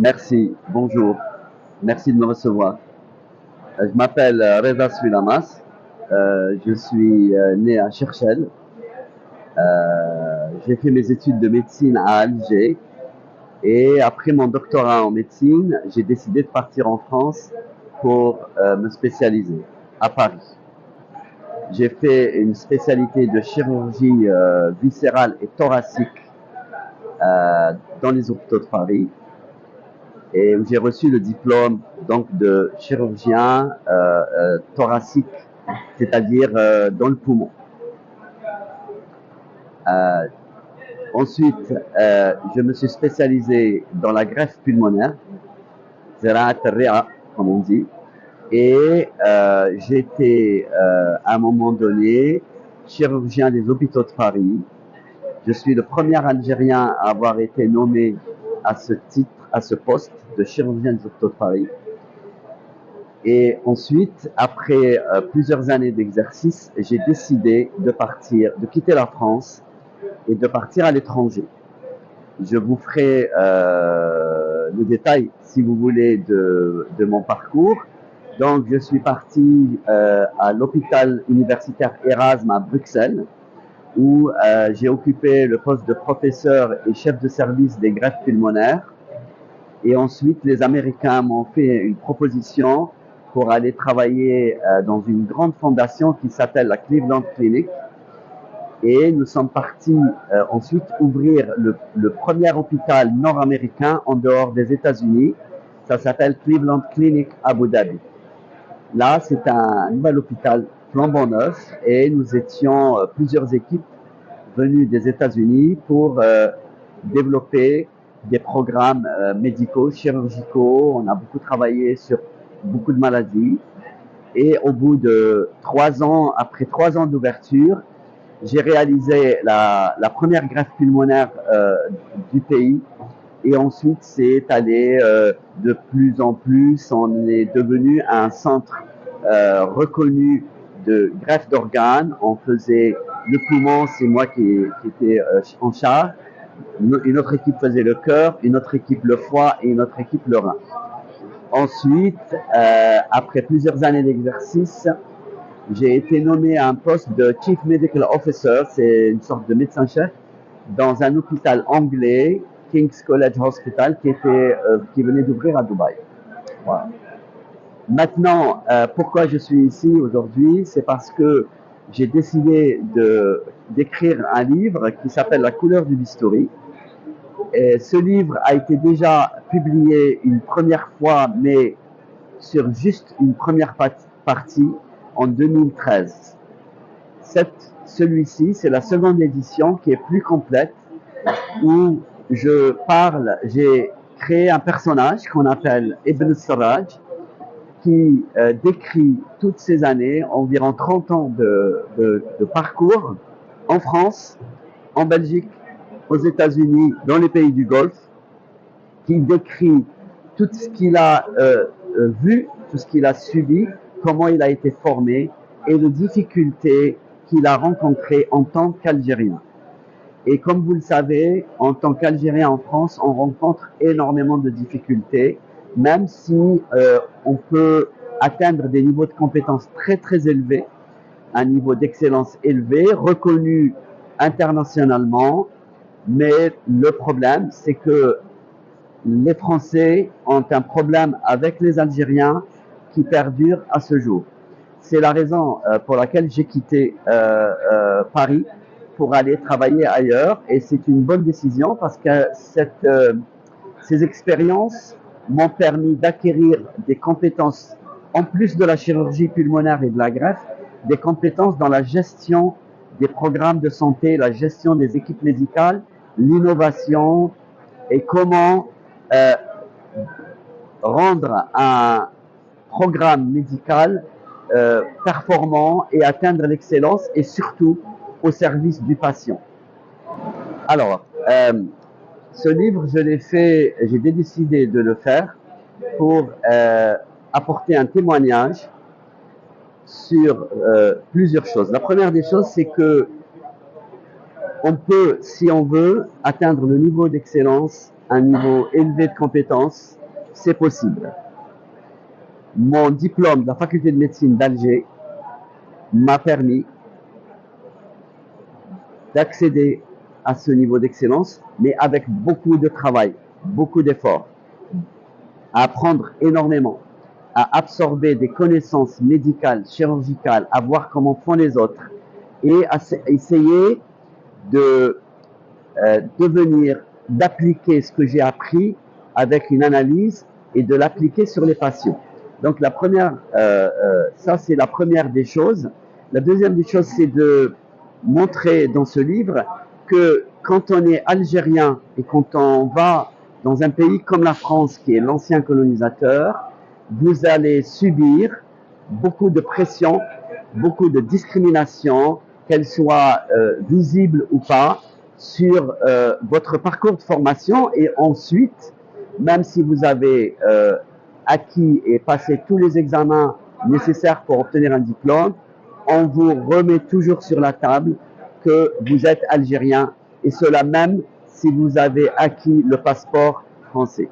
Merci, bonjour, merci de me recevoir. Je m'appelle Reza Suilamas, je suis né à Cherchell. J'ai fait mes études de médecine à Alger et après mon doctorat en médecine, j'ai décidé de partir en France pour me spécialiser à Paris. J'ai fait une spécialité de chirurgie viscérale et thoracique dans les hôpitaux de Paris et où j'ai reçu le diplôme donc de chirurgien thoracique, c'est-à-dire dans le poumon. Euh, Ensuite, je me suis spécialisé dans la greffe pulmonaire, zeraat al-ria, comme on dit, et j'ai été à un moment donné chirurgien des hôpitaux de Paris. Je suis le premier Algérien à avoir été nommé à ce titre, à ce poste de chirurgien des hôpitaux de Paris. Et ensuite, après plusieurs années d'exercice, j'ai décidé de partir, de quitter la France et de partir à l'étranger. Je vous ferai le détail, si vous voulez, de mon parcours. Donc, je suis parti à l'hôpital universitaire Erasme à Bruxelles, où j'ai occupé le poste de professeur et chef de service des greffes pulmonaires. Et ensuite, les Américains m'ont fait une proposition pour aller travailler dans une grande fondation qui s'appelle la Cleveland Clinic. Et nous sommes partis ensuite ouvrir le premier hôpital nord-américain en dehors des États-Unis. Ça s'appelle Cleveland Clinic Abu Dhabi. Là, c'est un nouvel hôpital flambant neuf et nous étions plusieurs équipes venues des États-Unis pour développer des programmes médicaux, chirurgicaux. On a beaucoup travaillé sur beaucoup de maladies. Et au bout de 3 ans, après 3 ans d'ouverture, j'ai réalisé la première greffe pulmonaire du pays. Et ensuite, c'est allé de plus en plus. On est devenu un centre reconnu de greffe d'organes. On faisait le poumon, c'est moi qui étais en charge. Une autre équipe faisait le cœur, une autre équipe le foie et une autre équipe le rein. Ensuite, après plusieurs années d'exercice, j'ai été nommé à un poste de Chief Medical Officer, c'est une sorte de médecin-chef, dans un hôpital anglais, King's College Hospital, qui venait d'ouvrir à Dubaï. Voilà. Maintenant, pourquoi je suis ici aujourd'hui, c'est parce que j'ai décidé d'écrire un livre qui s'appelle La couleur du bistouri. Et ce livre a été déjà publié une première fois, mais sur juste une première partie en 2013. Celui-ci, c'est la seconde édition qui est plus complète, où j'ai créé un personnage qu'on appelle Ibn Sarraj, qui décrit toutes ces années, environ 30 ans de parcours en France, en Belgique, aux États-Unis, dans les pays du Golfe, qui décrit tout ce qu'il a vu, tout ce qu'il a subi, comment il a été formé et les difficultés qu'il a rencontrées en tant qu'Algérien. Et comme vous le savez, en tant qu'Algérien en France, on rencontre énormément de difficultés, même si on peut atteindre des niveaux de compétences très très élevés, un niveau d'excellence élevé, reconnu internationalement. Mais le problème, c'est que les Français ont un problème avec les Algériens qui perdure à ce jour. C'est la raison pour laquelle j'ai quitté Paris pour aller travailler ailleurs, et c'est une bonne décision parce que ces expériences m'ont permis d'acquérir des compétences, en plus de la chirurgie pulmonaire et de la greffe, des compétences dans la gestion des programmes de santé, la gestion des équipes médicales, l'innovation et comment rendre un programme médical performant et atteindre l'excellence, et surtout au service du patient. Alors, ce livre, j'ai décidé de le faire pour apporter un témoignage sur plusieurs choses. La première des choses, c'est que on peut, si on veut, atteindre le niveau d'excellence un niveau élevé de compétences, c'est possible. Mon diplôme de la faculté de médecine d'Alger m'a permis d'accéder à ce niveau d'excellence, mais avec beaucoup de travail, beaucoup d'efforts, à apprendre énormément, à absorber des connaissances médicales, chirurgicales, à voir comment font les autres, et à essayer de devenir, d'appliquer ce que j'ai appris avec une analyse et de l'appliquer sur les patients. Donc la première, ça c'est la première des choses. La deuxième des choses, c'est de montrer dans ce livre que quand on est algérien et quand on va dans un pays comme la France, qui est l'ancien colonisateur, vous allez subir beaucoup de pression, beaucoup de discrimination, qu'elle soit visible ou pas, sur votre parcours de formation. Et ensuite, même si vous avez acquis et passé tous les examens nécessaires pour obtenir un diplôme, on vous remet toujours sur la table que vous êtes algérien, et cela même si vous avez acquis le passeport français.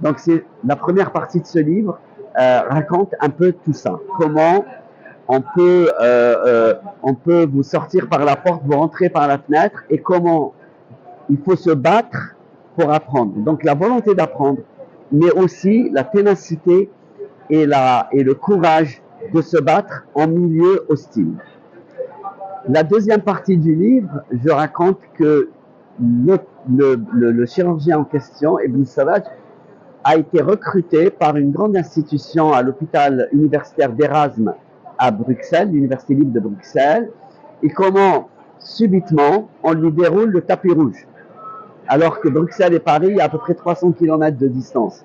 Donc c'est la première partie de ce livre, raconte un peu tout ça. Comment on peut vous sortir par la porte, vous rentrer par la fenêtre, et comment il faut se battre pour apprendre. Donc la volonté d'apprendre, mais aussi la ténacité et le courage de se battre en milieu hostile. La deuxième partie du livre, je raconte que le chirurgien en question, Ibn Sarraj, a été recruté par une grande institution à l'hôpital universitaire d'Erasme à Bruxelles, l'Université libre de Bruxelles, et comment subitement on lui déroule le tapis rouge, alors que Bruxelles et Paris, il y a à peu près 300 km de distance.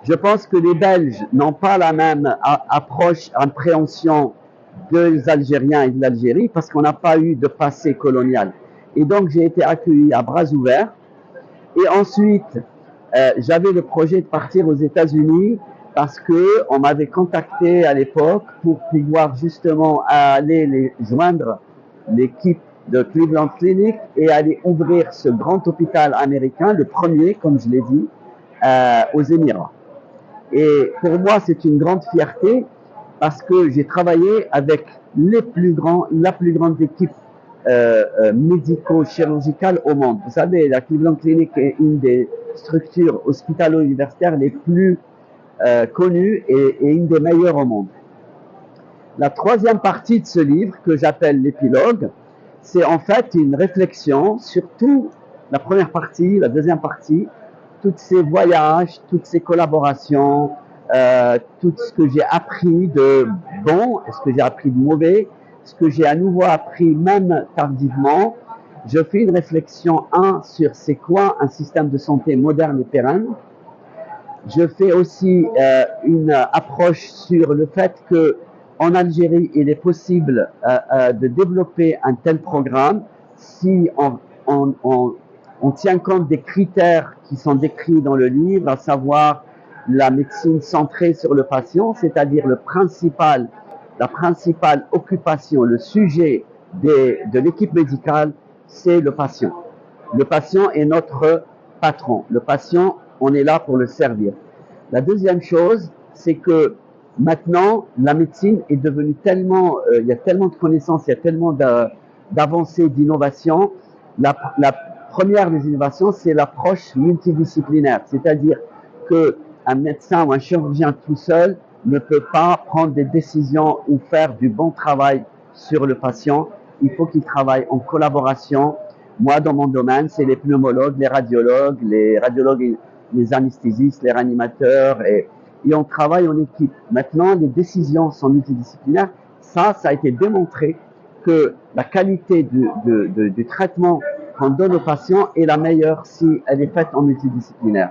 Je pense que les Belges n'ont pas la même approche, appréhension des Algériens et de l'Algérie, parce qu'on n'a pas eu de passé colonial. Et donc j'ai été accueilli à bras ouverts. Et ensuite, j'avais le projet de partir aux États-Unis parce que on m'avait contacté à l'époque pour pouvoir justement aller les joindre l'équipe de Cleveland Clinic et aller ouvrir ce grand hôpital américain, le premier, comme je l'ai dit, aux Émirats. Et pour moi, c'est une grande fierté parce que j'ai travaillé avec la plus grande équipe médico-chirurgicale au monde. Vous savez, la Cleveland Clinic est une des structures hospitalo-universitaires les plus connues et une des meilleures au monde. La troisième partie de ce livre, que j'appelle l'épilogue, c'est en fait une réflexion sur tout, la première partie, la deuxième partie, tous ces voyages, toutes ces collaborations, tout ce que j'ai appris de bon, ce que j'ai appris de mauvais, ce que j'ai à nouveau appris même tardivement. Je fais une réflexion, sur c'est quoi un système de santé moderne et pérenne. Je fais aussi une approche sur le fait que en Algérie, il est possible de développer un tel programme si on tient compte des critères qui sont décrits dans le livre, à savoir la médecine centrée sur le patient, c'est-à-dire la principale occupation, le sujet de l'équipe médicale, c'est le patient. Le patient est notre patron. Le patient, on est là pour le servir. La deuxième chose, c'est que maintenant, la médecine est devenue tellement, il y a tellement de connaissances, il y a tellement d'avancées, d'innovations. La première des innovations, c'est l'approche multidisciplinaire, c'est-à-dire qu'un médecin ou un chirurgien tout seul ne peut pas prendre des décisions ou faire du bon travail sur le patient. Il faut qu'il travaille en collaboration. Moi, dans mon domaine, c'est les pneumologues, les radiologues, les anesthésistes, les réanimateurs, et on travaille en équipe. Maintenant, les décisions sont multidisciplinaires. Ça a été démontré que la qualité du traitement qu'on donne aux patients est la meilleure si elle est faite en multidisciplinaire.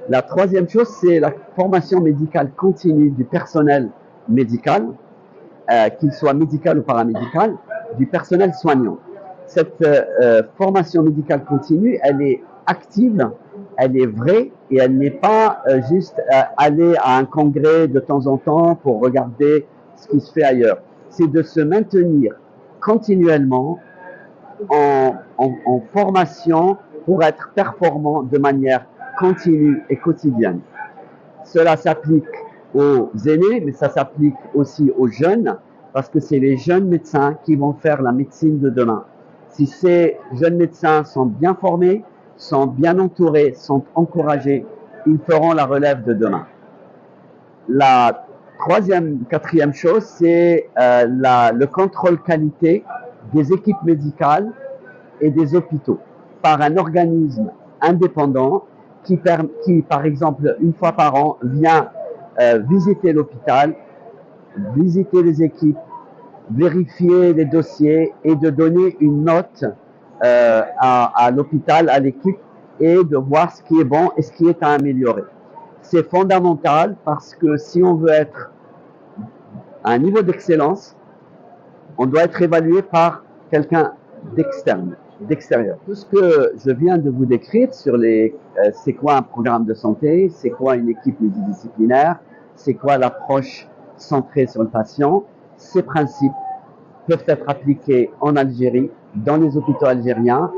La troisième chose, c'est la formation médicale continue du personnel médical, qu'il soit médical ou paramédical, du personnel soignant. Cette formation médicale continue, elle est active, elle est vraie, et elle n'est pas juste aller à un congrès de temps en temps pour regarder ce qui se fait ailleurs. C'est de se maintenir continuellement en formation pour être performant de manière continue et quotidienne. Cela s'applique aux aînés, mais ça s'applique aussi aux jeunes, parce que c'est les jeunes médecins qui vont faire la médecine de demain. Si ces jeunes médecins sont bien formés, sont bien entourés, sont encouragés, ils feront la relève de demain. La quatrième chose, c'est le contrôle qualité des équipes médicales et des hôpitaux par un organisme indépendant qui, par exemple, une fois par an, vient visiter l'hôpital, visiter les équipes, vérifier les dossiers et de donner une note à l'hôpital, à l'équipe, et de voir ce qui est bon et ce qui est à améliorer. C'est fondamental parce que si on veut être à un niveau d'excellence, on doit être évalué par quelqu'un d'extérieur. Tout ce que je viens de vous décrire sur c'est quoi un programme de santé, c'est quoi une équipe multidisciplinaire, c'est quoi l'approche centrée sur le patient, ces principes peuvent être appliqués en Algérie, dans les hôpitaux algériens,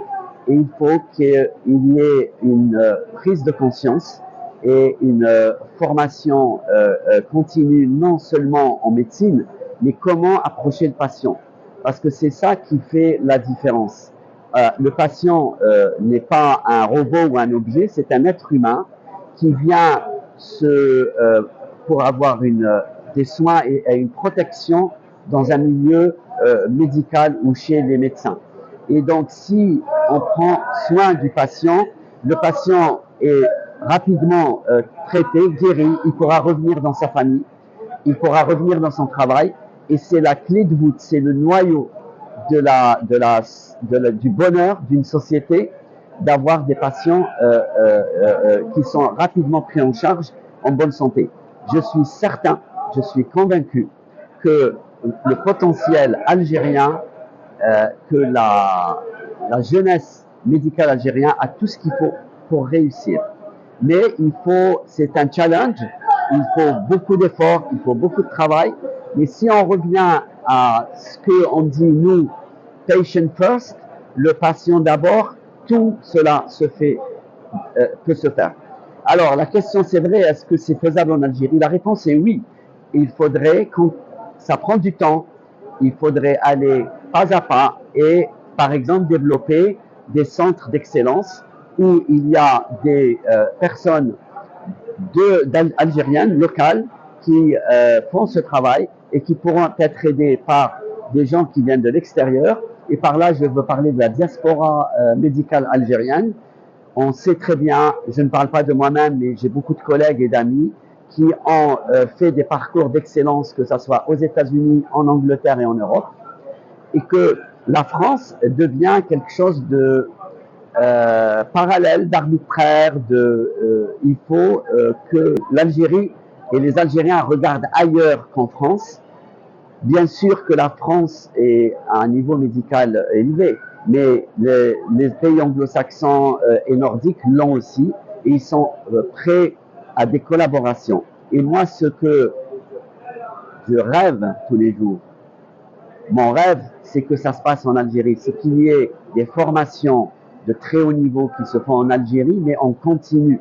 et il faut qu'il y ait une prise de conscience et une formation continue, non seulement en médecine, mais comment approcher le patient. Parce que c'est ça qui fait la différence. Le patient n'est pas un robot ou un objet, c'est un être humain qui vient pour avoir des soins et une protection dans un milieu médical ou chez les médecins. Et donc, si on prend soin du patient, le patient est rapidement traité, guéri, il pourra revenir dans sa famille, il pourra revenir dans son travail, et c'est la clé de voûte, c'est le noyau du bonheur d'une société, d'avoir des patients qui sont rapidement pris en charge en bonne santé. Je suis certain, je suis convaincu que le potentiel algérien, que la jeunesse médicale algérienne a tout ce qu'il faut pour réussir. Mais c'est un challenge, il faut beaucoup d'efforts, il faut beaucoup de travail. Mais si on revient à ce qu'on dit, nous, patient first, le patient d'abord, tout cela peut se faire. Alors, la question, c'est vrai, est-ce que c'est faisable en Algérie? La réponse est oui. Il faudrait, ça prend du temps, il faudrait aller pas à pas et, par exemple, développer des centres d'excellence où il y a des personnes algériennes, locales, qui font ce travail et qui pourront être aidées par des gens qui viennent de l'extérieur. Et par là, je veux parler de la diaspora médicale algérienne. On sait très bien, je ne parle pas de moi-même, mais j'ai beaucoup de collègues et d'amis qui ont fait des parcours d'excellence, que ce soit aux États-Unis, en Angleterre et en Europe, et que la France devient quelque chose de parallèle, d'arbitraire. Il faut que l'Algérie et les Algériens regardent ailleurs qu'en France. Bien sûr que la France est à un niveau médical élevé, mais les pays anglo-saxons et nordiques l'ont aussi, et ils sont prêts à des collaborations. Et moi, ce que je rêve tous les jours, mon rêve, c'est que ça se passe en Algérie, c'est qu'il y ait des formations de très haut niveau qui se font en Algérie, mais on continue.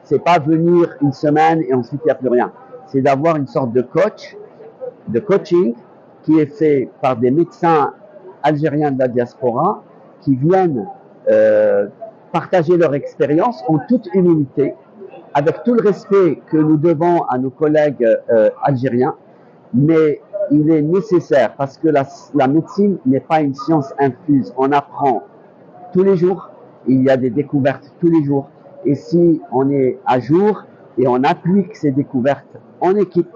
C'est pas venir une semaine et ensuite il n'y a plus rien. C'est d'avoir une sorte de coaching qui est fait par des médecins algériens de la diaspora qui viennent partager leur expérience en toute humilité, avec tout le respect que nous devons à nos collègues algériens, mais il est nécessaire parce que la médecine n'est pas une science infuse. On apprend tous les jours, il y a des découvertes tous les jours. Et si on est à jour et on applique ces découvertes en équipe,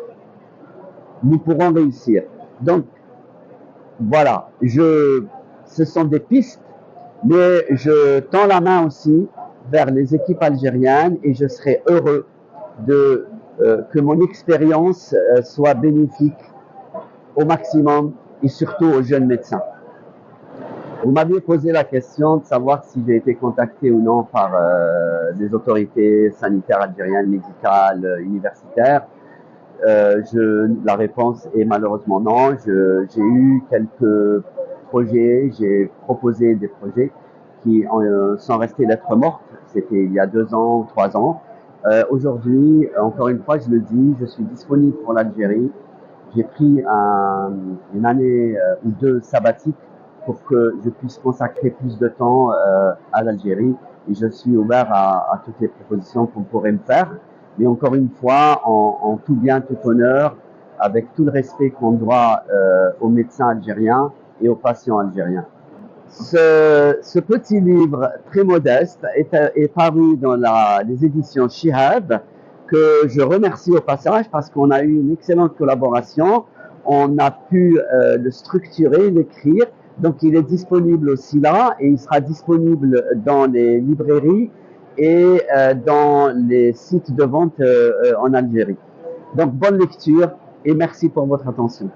nous pourrons réussir. Donc, voilà, ce sont des pistes, mais je tends la main aussi vers les équipes algériennes et je serai heureux que mon expérience soit bénéfique au maximum et surtout aux jeunes médecins. Vous m'aviez posé la question de savoir si j'ai été contacté ou non par des autorités sanitaires algériennes, médicales, universitaires. La réponse est malheureusement non. J'ai eu quelques projets, j'ai proposé des projets qui sont restées lettres mortes. C'était il y a 2 ans, 3 ans. Aujourd'hui, encore une fois, je le dis, je suis disponible pour l'Algérie. J'ai pris une année ou deux sabbatique pour que je puisse consacrer plus de temps à l'Algérie et je suis ouvert à toutes les propositions qu'on pourrait me faire. Mais encore une fois, en tout bien, tout honneur, avec tout le respect qu'on doit aux médecins algériens et aux patients algériens. Ce petit livre très modeste est paru dans les éditions Shihab, que je remercie au passage parce qu'on a eu une excellente collaboration. On a pu le structurer, l'écrire. Donc il est disponible aussi là et il sera disponible dans les librairies et dans les sites de vente en Algérie. Donc bonne lecture et merci pour votre attention.